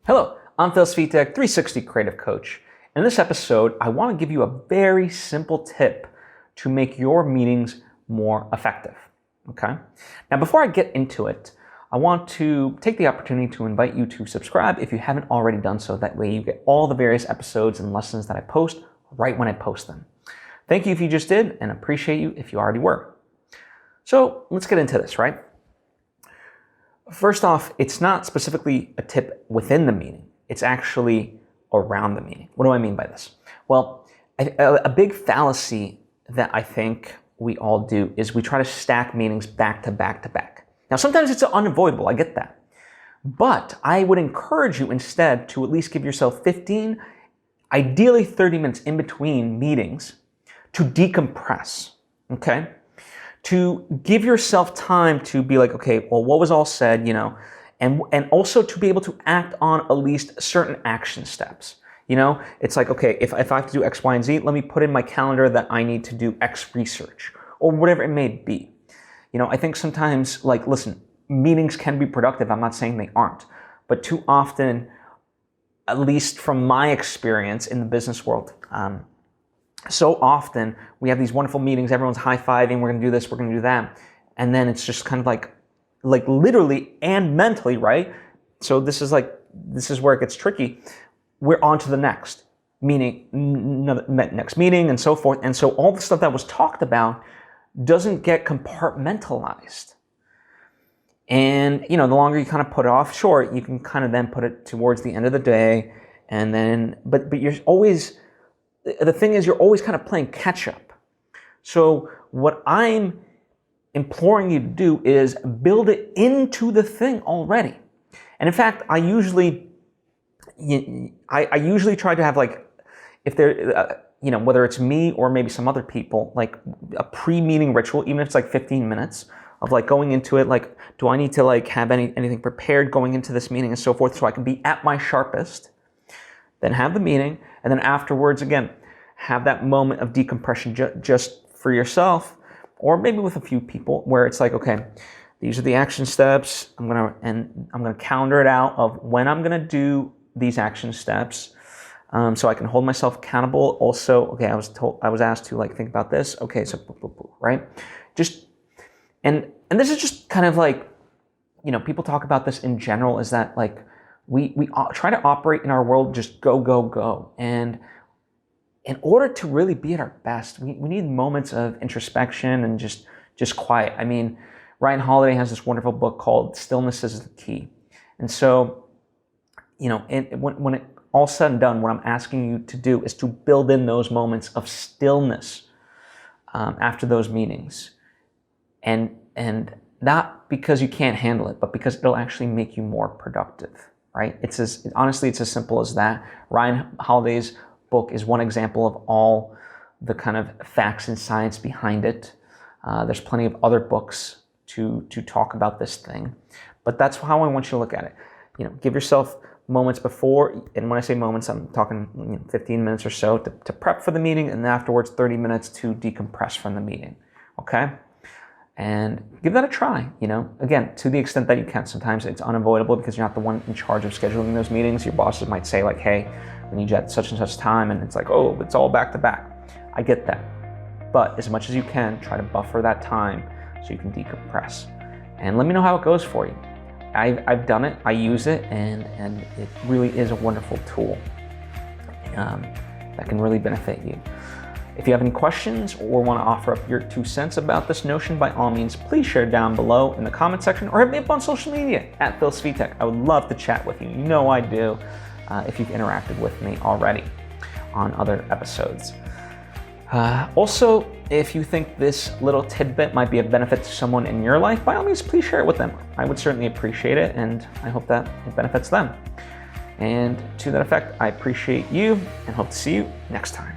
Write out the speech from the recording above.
Hello, I'm Svitek, 360 Creative Coach. In this episode, I want to give you a very simple tip to make your meetings more effective. Okay? Now, before I get into it, I want to take the opportunity to invite you to subscribe if you haven't already done so. That way you get all the various episodes and lessons that I post right when I post them. Thank you if you just did, and appreciate you if you already were. So let's get into this, right? First off, it's not specifically a tip within the meeting. It's actually around the meeting. What do I mean by this? Well, a big fallacy that I think we all do is we try to stack meetings back to back to back. Now, sometimes it's unavoidable. I get that. But I would encourage you instead to at least give yourself 15, ideally 30 minutes in between meetings to decompress, okay? To give yourself time to be like, okay, well, what was all said, and also to be able to act on at least certain action steps. It's like, okay, if I have to do X, Y, and Z, let me put in my calendar that I need to do X research or whatever it may be. I think sometimes, listen, meetings can be productive. I'm not saying they aren't, but too often, at least from my experience in the business world, so often we have these wonderful meetings, everyone's high-fiving, we're going to do this, we're going to do that. And then it's just kind of like literally and mentally, right? So this is where it gets tricky. We're on to the next meeting, next meeting and so forth. And so all the stuff that was talked about doesn't get compartmentalized. And, the longer you kind of put it off, sure, you can kind of then put it towards the end of the day. And then, but you're always, the thing is, you're always kind of playing catch up. So what I'm imploring you to do is build it into the thing already. And in fact, I usually try to have if there, whether it's me or maybe some other people, a pre-meeting ritual, even if it's 15 minutes of going into it, do I need to have anything prepared going into this meeting and so forth so I can be at my sharpest. Then have the meeting, and then afterwards, again, have that moment of decompression just for yourself, or maybe with a few people, where it's okay, these are the action steps. I'm gonna calendar it out of when I'm gonna do these action steps, so I can hold myself accountable. Also, okay, I was asked to think about this. Okay, so right, just and this is just kind of people talk about this in general, is that we try to operate in our world just go, go, go. And in order to really be at our best, we need moments of introspection and just quiet. I mean, Ryan Holiday has this wonderful book called Stillness is the Key. And so, when it all said and done, what I'm asking you to do is to build in those moments of stillness after those meetings. And not because you can't handle it, but because it'll actually make you more productive. Right? Honestly, it's as simple as that. Ryan Holiday's book is one example of all the kind of facts and science behind it. There's plenty of other books to talk about this thing, but that's how I want you to look at it. Give yourself moments before, and when I say moments, I'm talking 15 minutes or so to prep for the meeting, and afterwards 30 minutes to decompress from the meeting. Okay? And give that a try, again, to the extent that you can. Sometimes it's unavoidable because you're not the one in charge of scheduling those meetings. Your bosses might say hey, we need you at such and such time. And it's oh, it's all back to back. I get that. But as much as you can, try to buffer that time so you can decompress. And let me know how it goes for you. I've done it, I use it, and it really is a wonderful tool that can really benefit you. If you have any questions or want to offer up your 2 cents about this notion, by all means, please share down below in the comment section or hit me up on social media at Svitek. I would love to chat with you. You know I do, if you've interacted with me already on other episodes. Also, if you think this little tidbit might be of benefit to someone in your life, by all means, please share it with them. I would certainly appreciate it, and I hope that it benefits them. And to that effect, I appreciate you and hope to see you next time.